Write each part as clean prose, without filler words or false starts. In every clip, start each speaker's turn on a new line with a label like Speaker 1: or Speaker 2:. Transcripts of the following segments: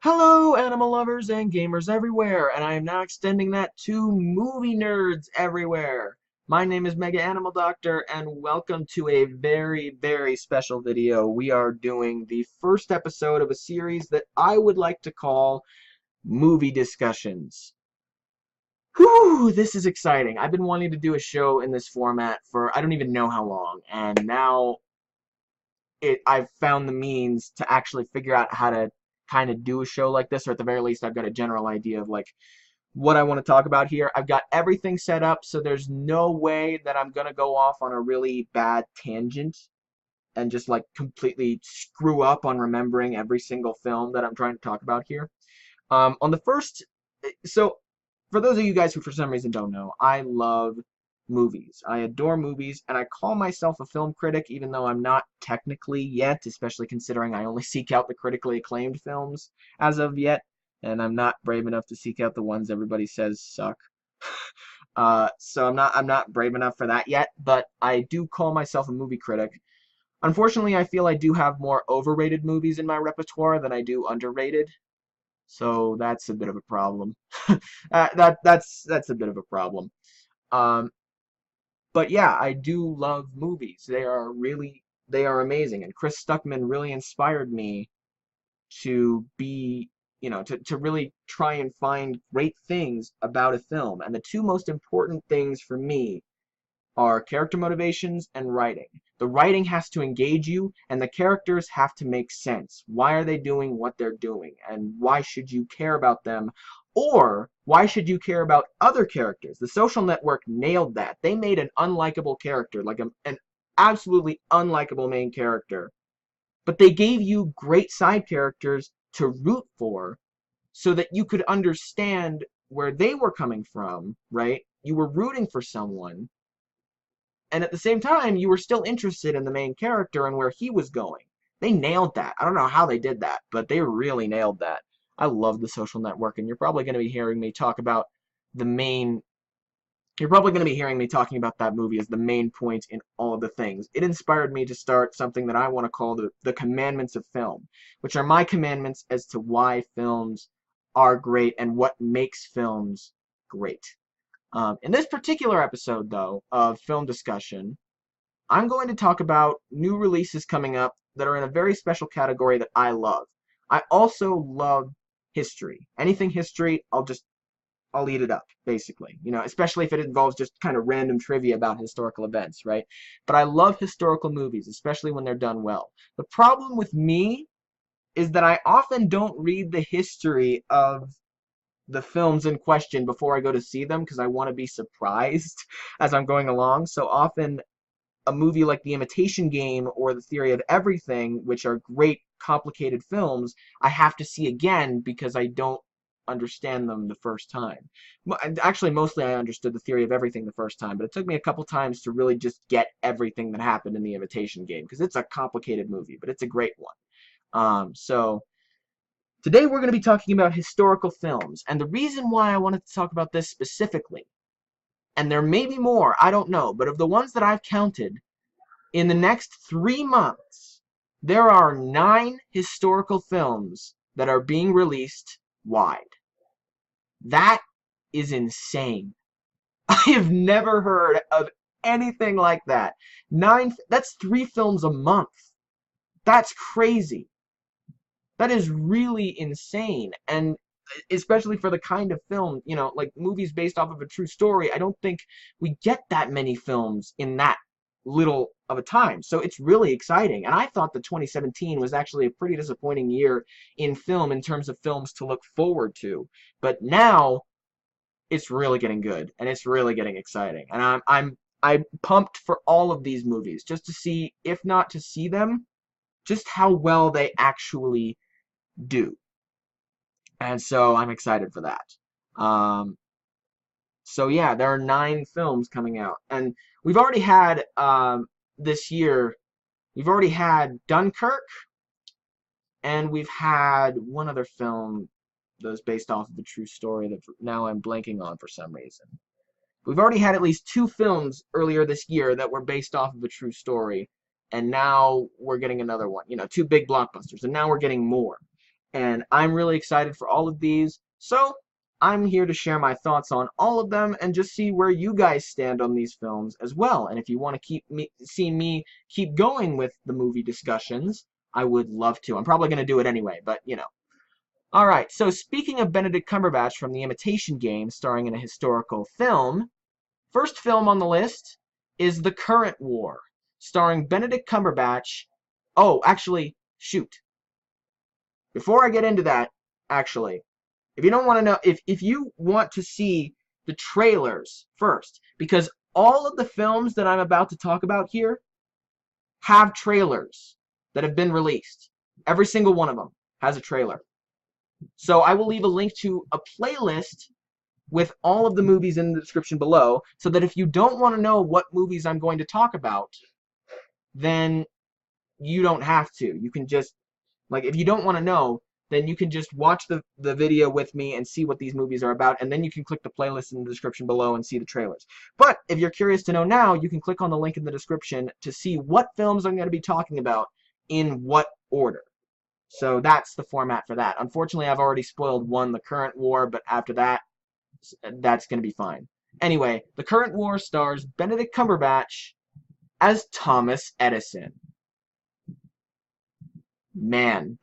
Speaker 1: Hello, animal lovers and gamers everywhere, and I am now extending that to movie nerds everywhere. My name is Mega Animal Doctor, and welcome to a very, very special video. We are doing the first episode of a series that I would like to call Movie Discussions. Whew, this is exciting. I've been wanting to do a show in this format for I don't even know how long, and now I've found the means to actually figure out how to kind of do a show like this, or at the very least I've got a general idea of like what I want to talk about here. I've got everything set up, so there's no way that I'm gonna go off on a really bad tangent and just like completely screw up on remembering every single film that I'm trying to talk about here. On the first, so for those of you guys who for some reason don't know, I love movies. I adore movies, and I call myself a film critic, even though I'm not technically yet, especially considering I only seek out the critically acclaimed films as of yet, and I'm not brave enough to seek out the ones everybody says suck. So I'm not brave enough for that yet, but I do call myself a movie critic. Unfortunately, I feel I do have more overrated movies in my repertoire than I do underrated, so that's a bit of a problem. That's a bit of a problem. Um, but yeah, I do love movies. They are amazing, and Chris Stuckman really inspired me to be, to really try and find great things about a film. And the two most important things for me are character motivations and writing. The writing has to engage you, and the characters have to make sense. Why are they doing what they're doing, and why should you care about them? Or why should you care about other characters? The Social Network nailed that. They made an unlikable character, like an absolutely unlikable main character. But they gave you great side characters to root for so that you could understand where they were coming from, right? You were rooting for someone, and at the same time, you were still interested in the main character and where he was going. They nailed that. I don't know how they did that, but they really nailed that. I love The Social Network, and you're probably going to be hearing me talk about the main. You're probably going to be hearing me talking about that movie as the main point in all of the things. It inspired me to start something that I want to call the commandments of film, which are my commandments as to why films are great and what makes films great. In this particular episode, though, of Film Discussion, I'm going to talk about new releases coming up that are in a very special category that I love. I also love history. Anything history, I'll eat it up, basically. Especially if it involves just kind of random trivia about historical events, right? But I love historical movies, especially when they're done well. The problem with me is that I often don't read the history of the films in question before I go to see them because I want to be surprised as I'm going along. So often a movie like The Imitation Game or The Theory of Everything, which are great complicated films, I have to see again because I don't understand them the first time. Actually, mostly I understood The Theory of Everything the first time, but it took me a couple times to really just get everything that happened in The Imitation Game because it's a complicated movie, but it's a great one. So today we're going to be talking about historical films, and the reason why I wanted to talk about this specifically, and there may be more, I don't know, but of the ones that I've counted, in the next 3 months, there are 9 historical films that are being released wide. That is insane. I have never heard of anything like that. That's 3 films a month. That's crazy. That is really insane. And especially for the kind of film, like movies based off of a true story, I don't think we get that many films in that little of a time. So it's really exciting. And I thought that 2017 was actually a pretty disappointing year in film in terms of films to look forward to. But now it's really getting good and it's really getting exciting. And I'm pumped for all of these movies just to see, if not to see them, just how well they actually do. And so I'm excited for that. Um, so yeah, there are 9 films coming out, and we've already had this year. We've already had Dunkirk, and we've had one other film that was based off of a true story that now I'm blanking on for some reason. We've already had at least 2 films earlier this year that were based off of a true story, and now we're getting another one. 2 big blockbusters, and now we're getting more. and I'm really excited for all of these. So I'm here to share my thoughts on all of them and just see where you guys stand on these films as well. And if you want to see me keep going with the movie discussions, I would love to. I'm probably going to do it anyway, but you know. All right, so speaking of Benedict Cumberbatch from The Imitation Game starring in a historical film, first film on the list is The Current War, starring Benedict Cumberbatch. Oh, actually, shoot. Before I get into that, actually, if you don't want to know, if you want to see the trailers first, because all of the films that I'm about to talk about here have trailers that have been released. Every single one of them has a trailer. So I will leave a link to a playlist with all of the movies in the description below, so that if you don't want to know what movies I'm going to talk about, then you don't have to. You can just, like, if you don't want to know, then you can just watch the video with me and see what these movies are about, and then you can click the playlist in the description below and see the trailers. But if you're curious to know now, you can click on the link in the description to see what films I'm going to be talking about in what order. So that's the format for that. Unfortunately, I've already spoiled one, The Current War, but after that, that's going to be fine. Anyway, The Current War stars Benedict Cumberbatch as Thomas Edison. Man,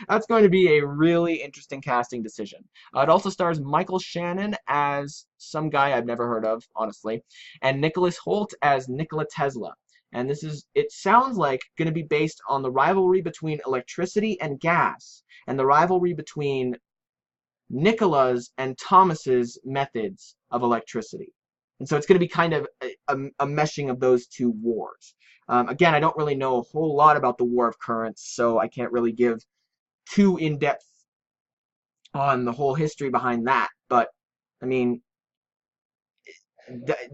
Speaker 1: that's going to be a really interesting casting decision. It also stars Michael Shannon as some guy I've never heard of, honestly, and Nicholas Hoult as Nikola Tesla. And it sounds like going to be based on the rivalry between electricity and gas, and the rivalry between Nikola's and Thomas's methods of electricity. And so it's going to be kind of a meshing of those two wars. Again, I don't really know a whole lot about the War of Currents, so I can't really give too in-depth on the whole history behind that. But, I mean,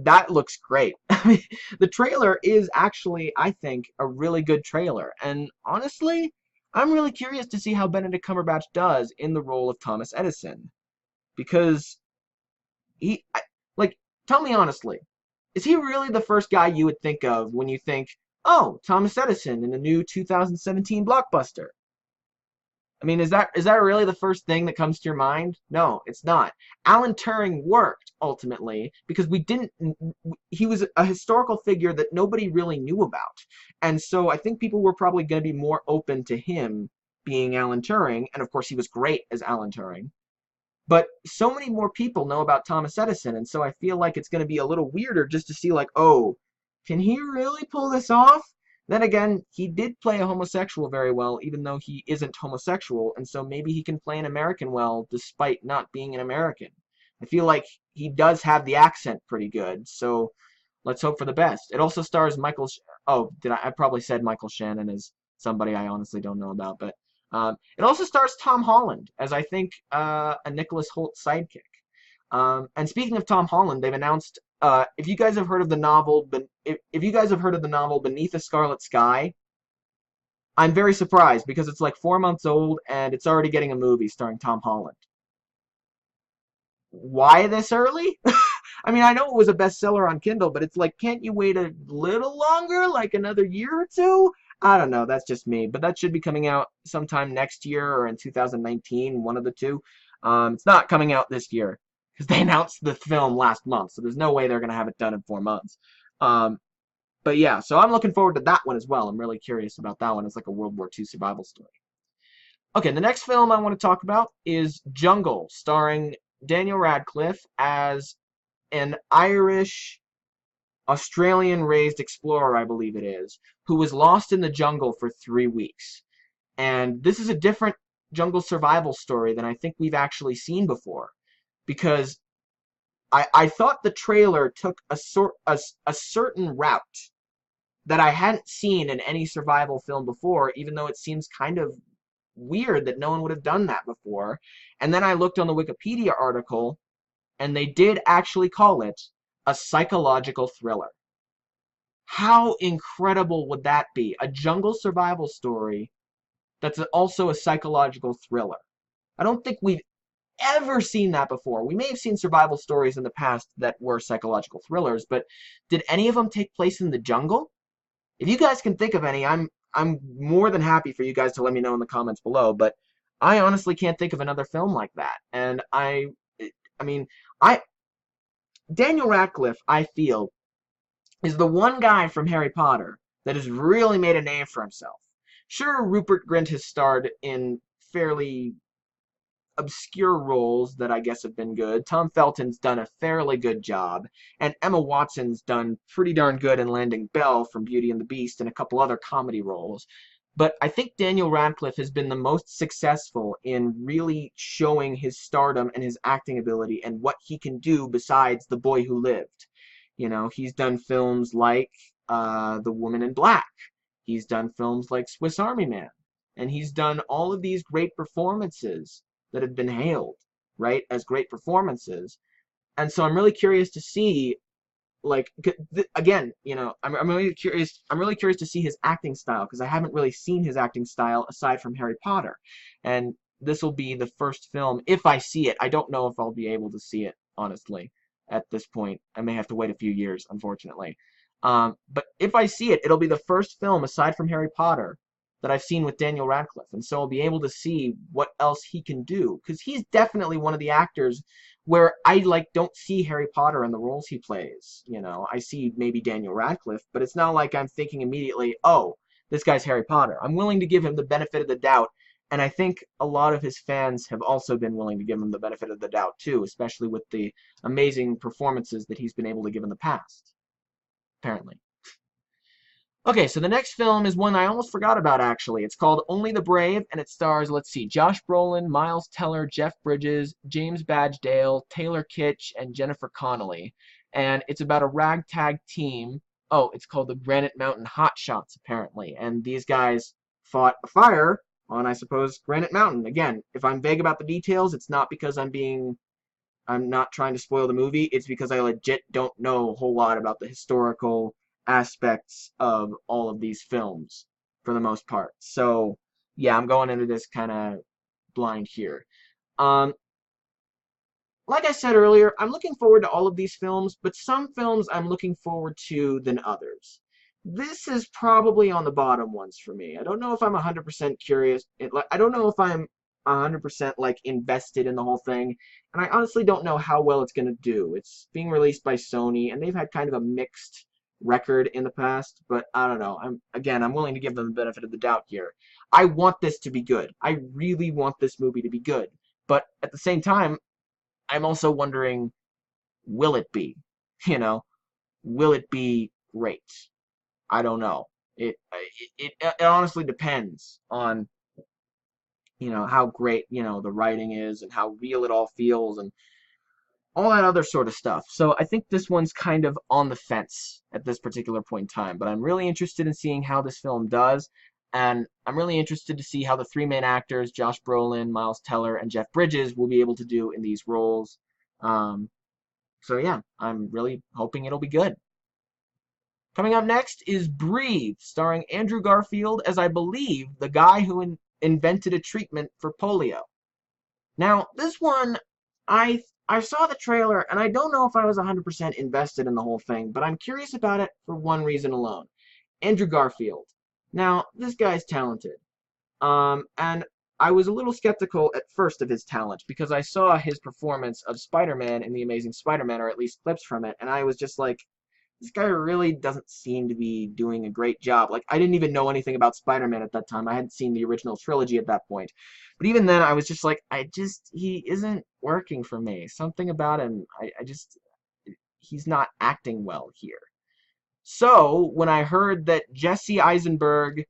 Speaker 1: that looks great. I mean, the trailer is actually, I think, a really good trailer. And honestly, I'm really curious to see how Benedict Cumberbatch does in the role of Thomas Edison. Because tell me honestly, is he really the first guy you would think of when you think, oh, Thomas Edison in the new 2017 blockbuster? I mean, is that really the first thing that comes to your mind? No, it's not. Alan Turing worked ultimately because he was a historical figure that nobody really knew about. And so I think people were probably going to be more open to him being Alan Turing, and of course he was great as Alan Turing. But so many more people know about Thomas Edison, and so I feel like it's going to be a little weirder just to see, like, oh, can he really pull this off? Then again, he did play a homosexual very well, even though he isn't homosexual, and so maybe he can play an American well despite not being an American. I feel like he does have the accent pretty good, so let's hope for the best. It also stars I probably said Michael Shannon is somebody I honestly don't know about, but it also stars Tom Holland as, I think, a Nicholas Hoult sidekick. And speaking of Tom Holland, they've announced, if you guys have heard of the novel, if you guys have heard of the novel Beneath a Scarlet Sky, I'm very surprised because it's like 4 months old and it's already getting a movie starring Tom Holland. Why this early? I mean, I know it was a bestseller on Kindle, but it's like, can't you wait a little longer, like another year or two? I don't know, that's just me, but that should be coming out sometime next year or in 2019, one of the two. It's not coming out this year because they announced the film last month, so there's no way they're going to have it done in 4 months. But yeah, so I'm looking forward to that one as well. I'm really curious about that one. It's like a World War II survival story. Okay, the next film I want to talk about is Jungle, starring Daniel Radcliffe as an Irish Australian-raised explorer, I believe it is, who was lost in the jungle for 3 weeks. And this is a different jungle survival story than I think we've actually seen before. Because I thought the trailer took a certain route that I hadn't seen in any survival film before, even though it seems kind of weird that no one would have done that before. And then I looked on the Wikipedia article, and they did actually call it a psychological thriller. How incredible would that be? A jungle survival story that's also a psychological thriller. I don't think we've ever seen that before. We may have seen survival stories in the past that were psychological thrillers, but did any of them take place in the jungle? If you guys can think of any, I'm more than happy for you guys to let me know in the comments below, but I honestly can't think of another film like that. And I mean, I Daniel Radcliffe, I feel, is the one guy from Harry Potter that has really made a name for himself. Sure, Rupert Grint has starred in fairly obscure roles that I guess have been good. Tom Felton's done a fairly good job, and Emma Watson's done pretty darn good in landing Belle from Beauty and the Beast and a couple other comedy roles. But I think Daniel Radcliffe has been the most successful in really showing his stardom and his acting ability and what he can do besides The Boy Who Lived. You know, he's done films like The Woman in Black. He's done films like Swiss Army Man. And he's done all of these great performances that have been hailed, right, as great performances. And so I'm really curious to see, like, again, you know, I'm really curious. I'm really curious to see his acting style because I haven't really seen his acting style aside from Harry Potter, and this will be the first film if I see it. I don't know if I'll be able to see it honestly at this point. I may have to wait a few years, unfortunately. But if I see it, it'll be the first film aside from Harry Potter that I've seen with Daniel Radcliffe, and so I'll be able to see what else he can do because he's definitely one of the actors where I like don't see Harry Potter in the roles he plays. You know, I see maybe Daniel Radcliffe, but it's not like I'm thinking immediately, oh, this guy's Harry Potter. I'm willing to give him the benefit of the doubt, and I think a lot of his fans have also been willing to give him the benefit of the doubt too, especially with the amazing performances that he's been able to give in the past, apparently. Okay, so the next film is one I almost forgot about, actually. It's called Only the Brave, and it stars, let's see, Josh Brolin, Miles Teller, Jeff Bridges, James Badge Dale, Taylor Kitsch, and Jennifer Connelly. And it's about a ragtag team. Oh, it's called the Granite Mountain Hotshots, apparently. And these guys fought a fire on, I suppose, Granite Mountain. Again, if I'm vague about the details, it's not because I'm not trying to spoil the movie. It's because I legit don't know a whole lot about the historical aspects of all of these films for the most part. So, yeah, I'm going into this kind of blind here. Um, like I said earlier, I'm looking forward to all of these films, but some films I'm looking forward to than others. This is probably on the bottom ones for me. I don't know if I'm 100% curious. I don't know if I'm 100% like invested in the whole thing, and I honestly don't know how well it's going to do. It's being released by Sony, and they've had kind of a mixed record in the past, but I don't know. I'm willing to give them the benefit of the doubt here. I want this to be good. I really want this movie to be good. But at the same time, I'm also wondering, will it be? You know, will it be great? I don't know. It honestly depends on, you know, how great, you know, the writing is and how real it all feels and all that other sort of stuff. So I think this one's kind of on the fence at this particular point in time, but I'm really interested in seeing how this film does, and I'm really interested to see how the three main actors, Josh Brolin, Miles Teller, and Jeff Bridges, will be able to do in these roles. Um, so yeah, I'm really hoping it'll be good. Coming up next is Breathe, starring Andrew Garfield as, I believe, the guy who invented a treatment for polio. Now, this one, I saw the trailer, and I don't know if I was 100% invested in the whole thing, but I'm curious about it for one reason alone. Andrew Garfield. Now, this guy's talented. And I was a little skeptical at first of his talent, because I saw his performance of Spider-Man in The Amazing Spider-Man, or at least clips from it, and I was just like, this guy really doesn't seem to be doing a great job. Like, I didn't even know anything about Spider-Man at that time. I hadn't seen the original trilogy at that point. But even then, I was just like, he isn't working for me. Something about him, he's not acting well here. So, when I heard that Jesse Eisenberg,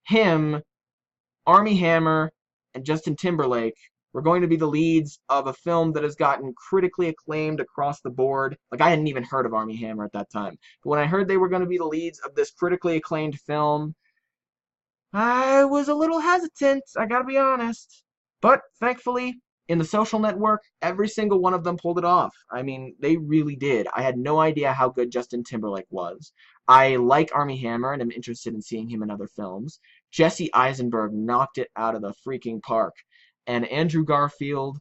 Speaker 1: him, Armie Hammer, and Justin Timberlake were going to be the leads of a film that has gotten critically acclaimed across the board. Like, I hadn't even heard of Armie Hammer at that time. But when I heard they were going to be the leads of this critically acclaimed film, I was a little hesitant, I gotta be honest. But thankfully, in The Social Network, every single one of them pulled it off. I mean, they really did. I had no idea how good Justin Timberlake was. I like Armie Hammer, and I'm interested in seeing him in other films. Jesse Eisenberg knocked it out of the freaking park. And Andrew Garfield,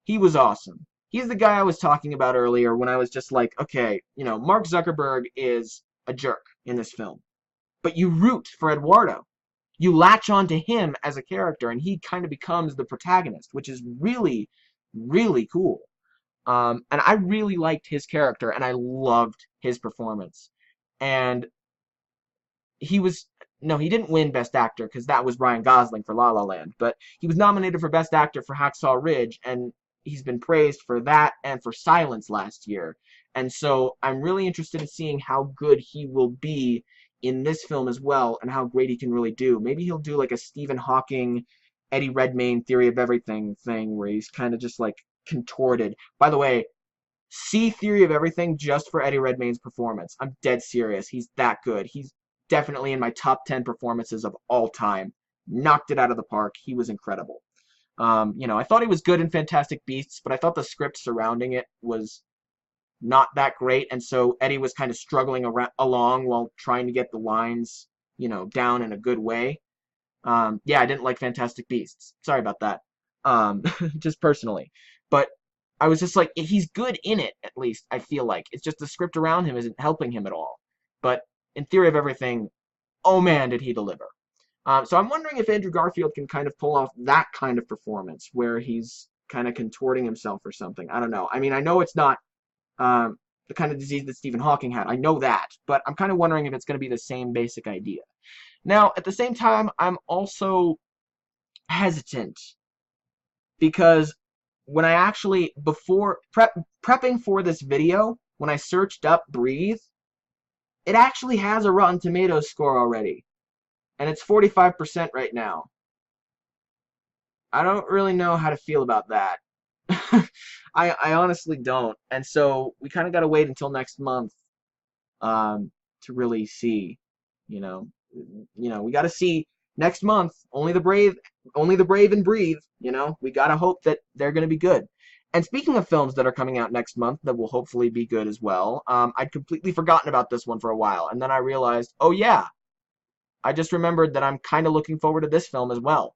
Speaker 1: he was awesome. He's the guy I was talking about earlier when I was just like, okay, you know, Mark Zuckerberg is a jerk in this film. But you root for Eduardo. you latch onto him as a character, and he kind of becomes the protagonist, which is really, really cool. And I really liked his character, and I loved his performance. And he was no, he didn't win Best Actor because that was Ryan Gosling for La La Land, but he was nominated for Best Actor for Hacksaw Ridge, and he's been praised for that and for Silence last year. And so I'm really interested in seeing how good he will be in this film as well, and how great he can really do. Maybe he'll do like a Stephen Hawking, Eddie Redmayne Theory of Everything thing where he's kind of just like contorted. By the way, see Theory of Everything just for Eddie Redmayne's performance. I'm dead serious. He's that good. He's definitely in my top 10 performances of all time. Knocked it out of the park. He was incredible. I thought he was good in Fantastic Beasts, but I thought the script surrounding it was not that great, and so Eddie was kind of struggling along while trying to get the lines, down in a good way. Yeah, I didn't like Fantastic Beasts. Sorry about that. Just personally. But I was just like, he's good in it, at least, I feel like. It's just the script around him isn't helping him at all. But in Theory of Everything, oh man, did he deliver. So I'm wondering if Andrew Garfield can kind of pull off that kind of performance where he's kind of contorting himself or something. I don't know. I mean, I know it's not the kind of disease that Stephen Hawking had. I know that. But I'm kind of wondering if it's going to be the same basic idea. Now, at the same time, I'm also hesitant because when I actually, before prepping for this video, when I searched up Breathe, it actually has a Rotten Tomatoes score already. And it's 45% right now. I don't really know how to feel about that. I honestly don't. And so we kind of got to wait until next month to really see, we got to see next month. Only the brave and breathe, we got to hope that they're going to be good. And speaking of films that are coming out next month that will hopefully be good as well, I'd completely forgotten about this one for a while. And then I realized, oh yeah, I just remembered that I'm kind of looking forward to this film as well.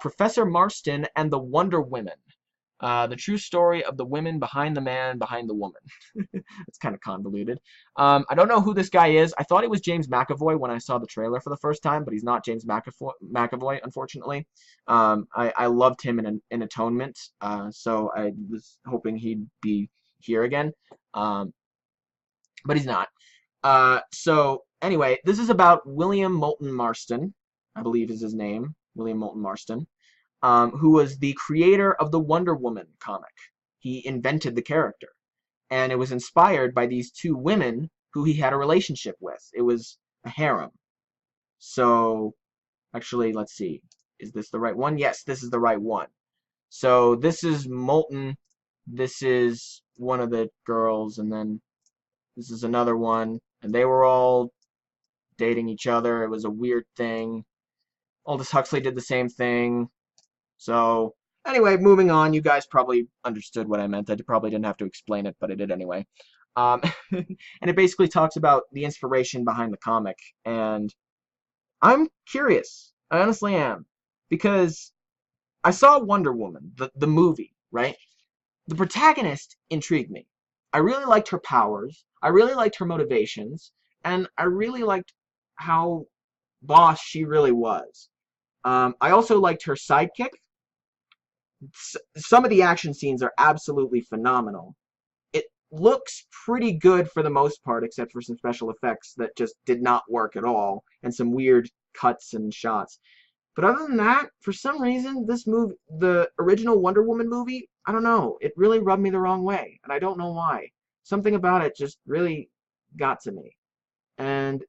Speaker 1: Professor Marston and the Wonder Women. The true story of the women behind the man behind the woman. It's kind of convoluted. I don't know who this guy is. I thought it was James McAvoy when I saw the trailer for the first time, but he's not James McAvoy, unfortunately. I loved him in Atonement, so I was hoping he'd be here again. But he's not. So anyway, this is about William Moulton Marston, I believe is his name, William Moulton Marston, who was the creator of the Wonder Woman comic. He invented the character, and it was inspired by these two women who he had a relationship with. It was a harem. So, actually, let's see. Is this the right one? Yes, this is the right one. So this is Moulton. This is one of the girls, and then this is another one. And they were all dating each other. It was a weird thing. Aldous Huxley did the same thing. So, anyway, moving on. You guys probably understood what I meant. I probably didn't have to explain it, but I did anyway. And it basically talks about the inspiration behind the comic. And I'm curious. I honestly am. Because I saw Wonder Woman, the movie, right? The protagonist intrigued me. I really liked her powers. I really liked her motivations. And I really liked how boss she really was. I also liked her sidekick. Some of the action scenes are absolutely phenomenal. It looks pretty good for the most part, except for some special effects that just did not work at all, and some weird cuts and shots. But other than that, for some reason, this movie, the original Wonder Woman movie, I don't know, it really rubbed me the wrong way, and I don't know why. Something about it just really got to me. And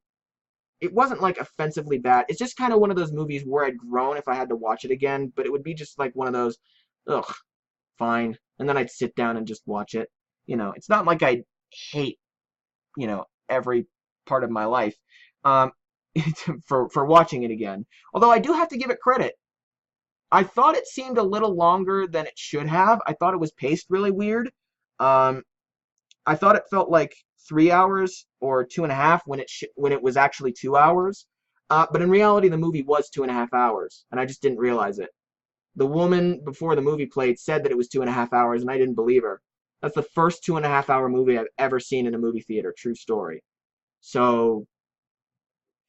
Speaker 1: it wasn't like offensively bad. It's just kind of one of those movies where I'd groan if I had to watch it again, but it would be just like one of those, ugh, fine. And then I'd sit down and just watch it. It's not like I hate, every part of my life for watching it again. Although I do have to give it credit. I thought it seemed a little longer than it should have. I thought it was paced really weird. I thought it felt like 3 hours or 2.5 when it was actually 2 hours. But in reality, the movie was 2.5 hours, and I just didn't realize it. The woman before the movie played said that it was 2.5 hours, and I didn't believe her. That's the first 2.5 hour movie I've ever seen in a movie theater. True story. So,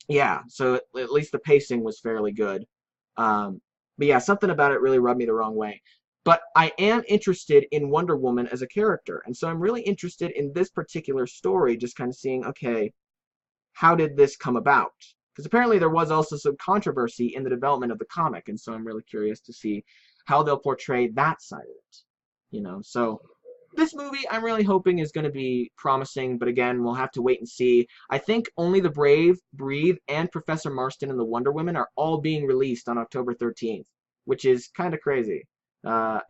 Speaker 1: Yeah, so at least the pacing was fairly good. Um, but yeah, something about it really rubbed me the wrong way. But I am interested in Wonder Woman as a character, and so I'm really interested in this particular story, just kind of seeing, okay, how did this come about? Because apparently there was also some controversy in the development of the comic, and so I'm really curious to see how they'll portray that side of it. So this movie I'm really hoping is going to be promising, but again, we'll have to wait and see. I think Only the Brave, Breathe, and Professor Marston and the Wonder Women are all being released on October 13th, which is kind of crazy. Uh,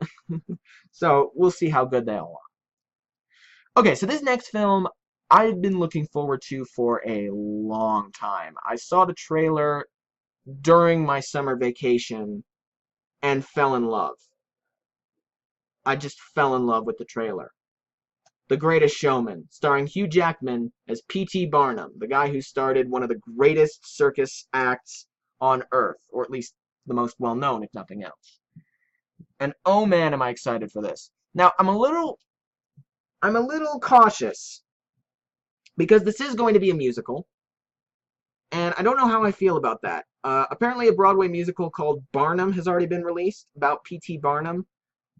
Speaker 1: so we'll see how good they all are. Okay, so this next film I've been looking forward to for a long time. I saw the trailer during my summer vacation and fell in love. I just fell in love with the trailer. The Greatest Showman, starring Hugh Jackman as P.T. Barnum, the guy who started one of the greatest circus acts on Earth, or at least the most well-known, if nothing else. And oh man, am I excited for this. Now, I'm a little cautious, because this is going to be a musical, and I don't know how I feel about that. Apparently a Broadway musical called Barnum has already been released, about P.T. Barnum,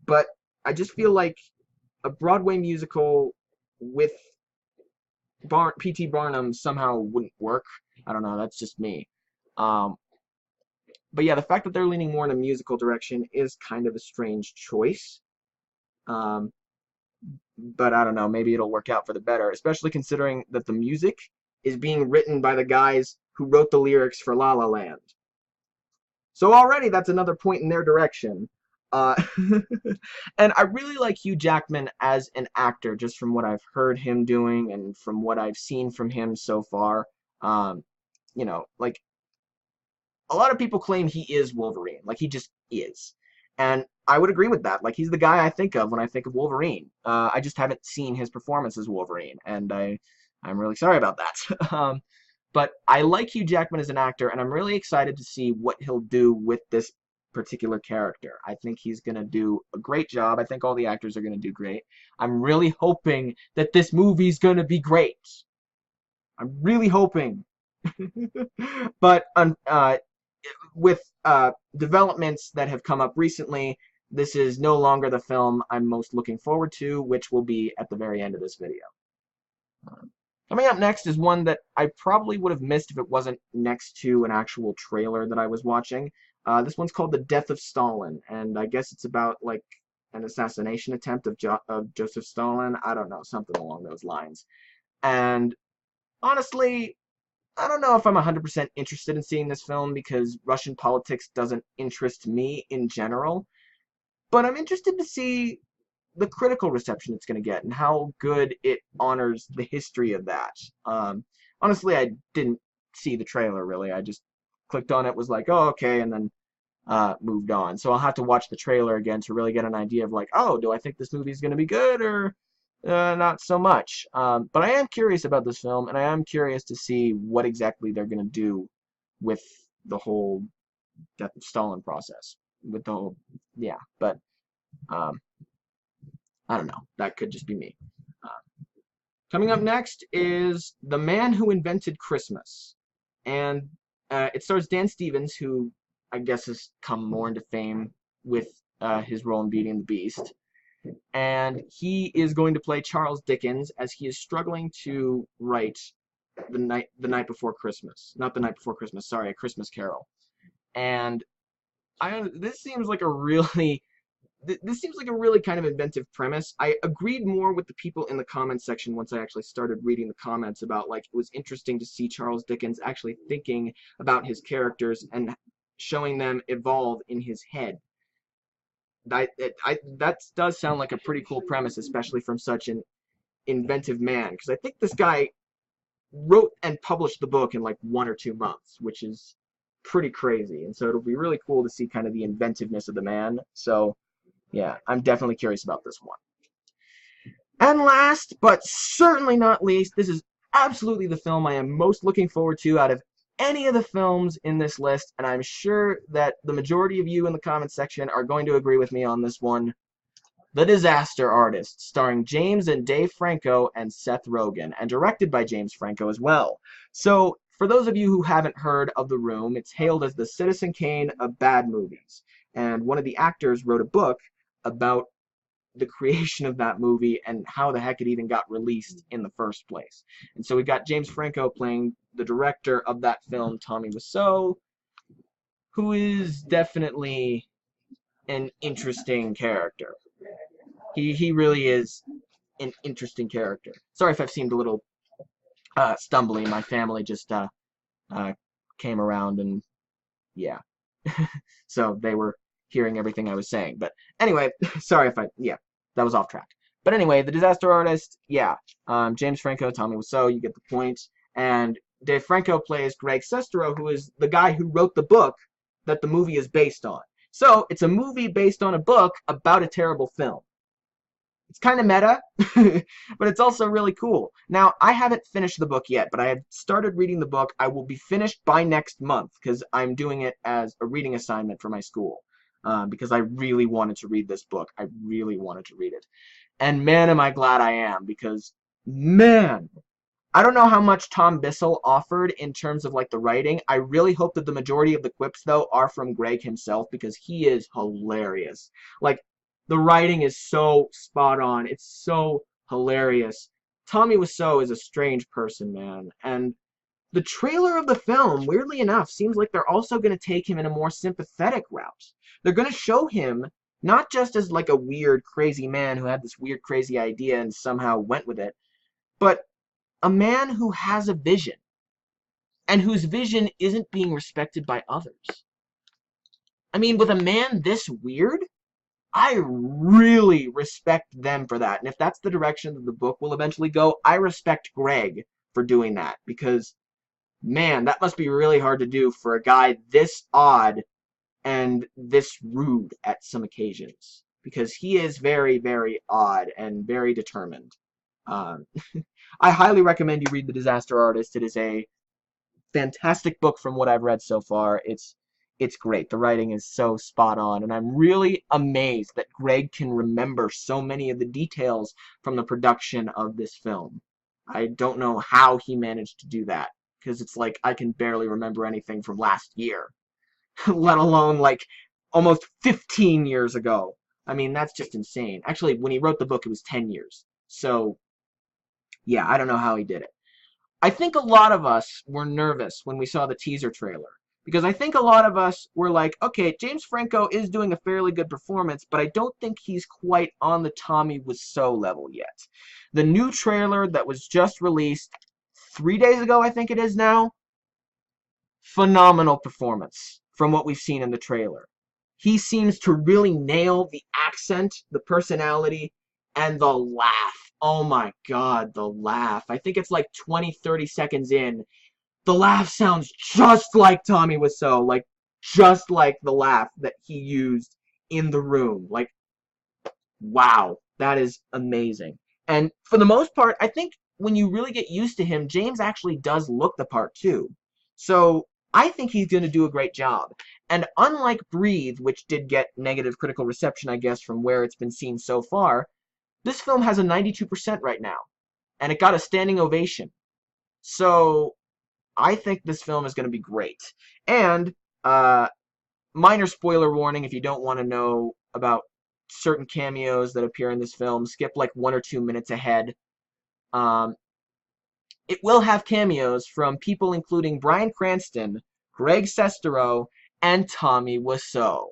Speaker 1: but I just feel like a Broadway musical with P.T. Barnum somehow wouldn't work. I don't know, that's just me. Um, but yeah, the fact that they're leaning more in a musical direction is kind of a strange choice. Um, but I don't know, maybe it'll work out for the better, especially considering that the music is being written by the guys who wrote the lyrics for La La Land. So already that's another point in their direction. Uh, and I really like Hugh Jackman as an actor, just from what I've heard him doing and from what I've seen from him so far. Like a lot of people claim he is Wolverine, like he just is. And I would agree with that. Like he's the guy I think of when I think of Wolverine. I just haven't seen his performance as Wolverine, and I'm really sorry about that. But I like Hugh Jackman as an actor, and I'm really excited to see what he'll do with this particular character. I think he's going to do a great job. I think all the actors are going to do great. I'm really hoping that this movie's going to be great. I'm really hoping. But with developments that have come up recently, this is no longer the film I'm most looking forward to, which will be at the very end of this video. Coming up next is one that I probably would have missed if it wasn't next to an actual trailer that I was watching. This one's called The Death of Stalin, and I guess it's about like an assassination attempt of Joseph Stalin. I don't know, something along those lines. And honestly, I don't know if I'm 100% interested in seeing this film because Russian politics doesn't interest me in general, but I'm interested to see the critical reception it's going to get and how good it honors the history of that. Honestly, I didn't see the trailer really. I just clicked on it, was like, oh, okay, and then moved on. So I'll have to watch the trailer again to really get an idea of like, oh, do I think this movie is going to be good or not so much. But I am curious about this film, and I am curious to see what exactly they're going to do with the whole Death of Stalin process. With the whole, yeah, but um, I don't know. That could just be me. Uh, Coming up next is The Man Who Invented Christmas. And it stars Dan Stevens, who I guess has come more into fame with his role in Beauty and the Beast. And he is going to play Charles Dickens as he is struggling to write the night before Christmas. Not the night before Christmas, sorry, A Christmas Carol. And this seems like a really this seems like a really kind of inventive premise. I agreed more with the people in the comments section once I actually started reading the comments about like it was interesting to see Charles Dickens actually thinking about his characters and showing them evolve in his head. That does sound like a pretty cool premise, especially from such an inventive man, because I think this guy wrote and published the book in like 1 or 2 months, which is pretty crazy. And so it'll be really cool to see kind of the inventiveness of the man. So yeah, I'm definitely curious about this one. And last, but certainly not least, this is absolutely the film I am most looking forward to out of any of the films in this list, and I'm sure that the majority of you in the comments section are going to agree with me on this one. The Disaster Artist, starring James and Dave Franco and Seth Rogen, and directed by James Franco as well. So, for those of you who haven't heard of The Room, it's hailed as the Citizen Kane of bad movies. And one of the actors wrote a book about the creation of that movie and how the heck it even got released in the first place. And so we got James Franco playing the director of that film, Tommy Wiseau, who is definitely an interesting character. He really is an interesting character. Sorry if I've seemed a little stumbly. My family just came around and yeah. So they were hearing everything I was saying. But anyway, sorry if yeah, that was off track. But anyway, the disaster artist, yeah. James Franco, Tommy Wiseau, you get the point. And Dave Franco plays Greg Sestero, who is the guy who wrote the book that the movie is based on. So it's a movie based on a book about a terrible film. It's kind of meta, but it's also really cool. Now, I haven't finished the book yet, but I have started reading the book. I will be finished by next month because I'm doing it as a reading assignment for my school because I really wanted to read this book. I really wanted to read it. And man, am I glad I am because, man, I don't know how much Tom Bissell offered in terms of like the writing. I really hope that the majority of the quips, though, are from Greg himself because he is hilarious. Like, the writing is so spot on. It's so hilarious. Tommy Wiseau is a strange person, man. And the trailer of the film, weirdly enough, seems like they're also going to take him in a more sympathetic route. They're going to show him not just as like a weird, crazy man who had this weird, crazy idea and somehow went with it, but a man who has a vision and whose vision isn't being respected by others. I mean, with a man this weird, I really respect them for that. And if that's the direction that the book will eventually go, I respect Greg for doing that. Because, man, that must be really hard to do for a guy this odd and this rude at some occasions. Because he is very, very odd and very determined. I highly recommend you read The Disaster Artist. It is a fantastic book from what I've read so far. It's great. The writing is so spot on, and I'm really amazed that Greg can remember so many of the details from the production of this film. I don't know how he managed to do that, because it's like I can barely remember anything from last year, let alone like almost 15 years ago. I mean, that's just insane. Actually, when he wrote the book, it was 10 years. So, yeah, I don't know how he did it. I think a lot of us were nervous when we saw the teaser trailer. Because I think a lot of us were like, okay, James Franco is doing a fairly good performance, but I don't think he's quite on the Tommy Wiseau level yet. The new trailer that was just released 3 days ago, I think it is now, phenomenal performance from what we've seen in the trailer. He seems to really nail the accent, the personality, and the laugh. Oh my god, the laugh. I think it's like 20, 30 seconds in. The laugh sounds just like Tommy Wiseau, like just like the laugh that he used in The Room. Like, wow, that is amazing. And for the most part, I think when you really get used to him, James actually does look the part too. So I think he's going to do a great job. And unlike Breathe, which did get negative critical reception, I guess, from where it's been seen so far, this film has a 92% right now. And it got a standing ovation. So I think this film is going to be great. And, minor spoiler warning, if you don't want to know about certain cameos that appear in this film, skip like 1 or 2 minutes ahead. It will have cameos from people including Bryan Cranston, Greg Sestero, and Tommy Wiseau.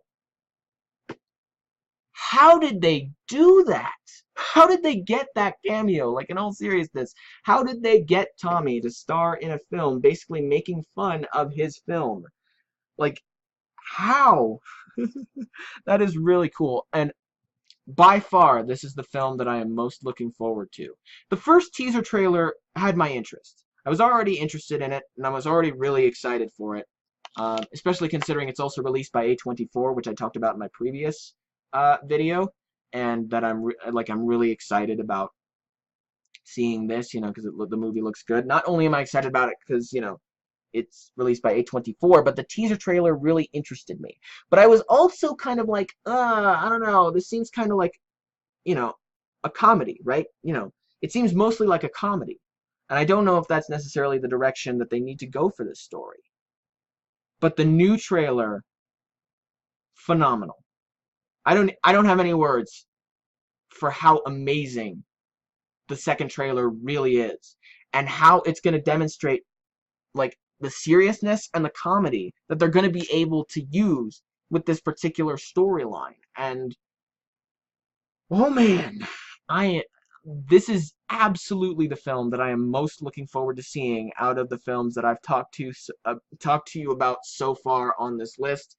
Speaker 1: How did they do that? How did they get that cameo? Like, in all seriousness, how did they get Tommy to star in a film basically making fun of his film? Like, how? That is really cool. And by far, this is the film that I am most looking forward to. The first teaser trailer had my interest. I was already interested in it, and I was already really excited for it. Especially considering it's also released by A24, which I talked about in my previous video, and that I'm really excited about seeing this, you know, because the movie looks good. Not only am I excited about it because, you know, it's released by A24, but the teaser trailer really interested me. But I was also kind of like, I don't know, this seems kind of like, you know, a comedy, right? You know, it seems mostly like a comedy. And I don't know if that's necessarily the direction that they need to go for this story. But the new trailer, phenomenal. I don't have any words for how amazing the second trailer really is, and how it's going to demonstrate like the seriousness and the comedy that they're going to be able to use with this particular storyline. And oh man, I this is absolutely the film that I am most looking forward to seeing out of the films that I've talked to you about so far on this list,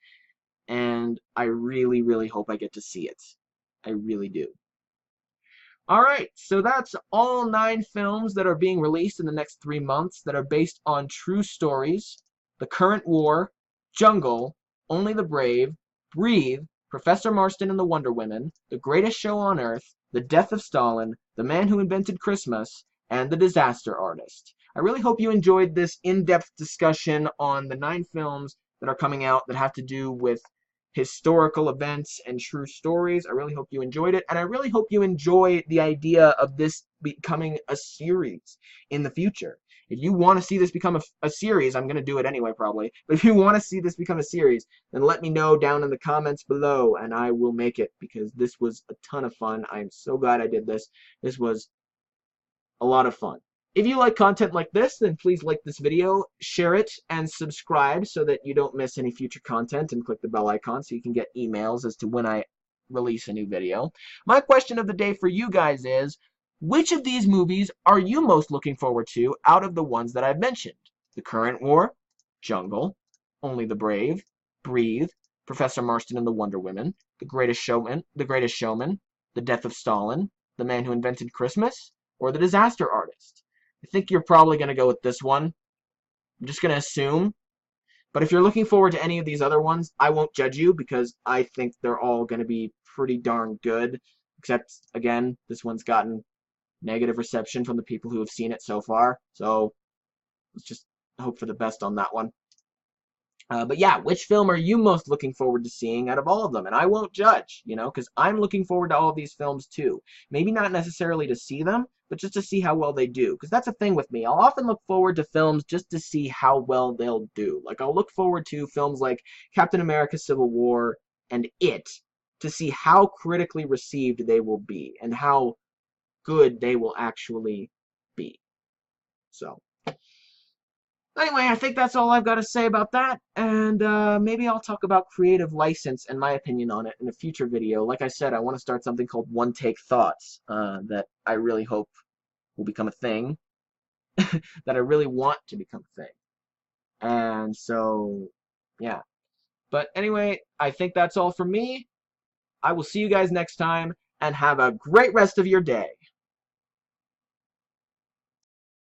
Speaker 1: and I really, really hope I get to see it. I really do. Alright, so that's all 9 films that are being released in the next 3 months that are based on true stories: The Current War, Jungle, Only the Brave, Breathe, Professor Marston and the Wonder Women, The Greatest Show on Earth, The Death of Stalin, The Man Who Invented Christmas, and The Disaster Artist. I really hope you enjoyed this in-depth discussion on the 9 films that are coming out that have to do with historical events and true stories. I really hope you enjoyed it, and I really hope you enjoy the idea of this becoming a series in the future. If you want to see this become a series, I'm going to do it anyway probably, but if you want to see this become a series, then let me know down in the comments below, and I will make it, because this was a ton of fun. I'm so glad I did this. This was a lot of fun. If you like content like this, then please like this video, share it, and subscribe so that you don't miss any future content, and click the bell icon so you can get emails as to when I release a new video. My question of the day for you guys is, which of these movies are you most looking forward to out of the ones that I've mentioned? The Current War, Jungle, Only the Brave, Breathe, Professor Marston and the Wonder Women, The Greatest Showman, The Death of Stalin, The Man Who Invented Christmas, or The Disaster Artist? I think you're probably going to go with this one. I'm just going to assume. But if you're looking forward to any of these other ones, I won't judge you, because I think they're all going to be pretty darn good. Except, again, this one's gotten negative reception from the people who have seen it so far. So let's just hope for the best on that one. But yeah, which film are you most looking forward to seeing out of all of them? And I won't judge, because I'm looking forward to all of these films too. Maybe not necessarily to see them, but just to see how well they do. Because that's a thing with me. I'll often look forward to films just to see how well they'll do. Like, I'll look forward to films like Captain America: Civil War and It to see how critically received they will be and how good they will actually be. So anyway, I think that's all I've got to say about that, and maybe I'll talk about creative license and my opinion on it in a future video. Like I said, I want to start something called One Take Thoughts that I really hope will become a thing, that I really want to become a thing. And so, yeah. But anyway, I think that's all from me. I will see you guys next time, and have a great rest of your day.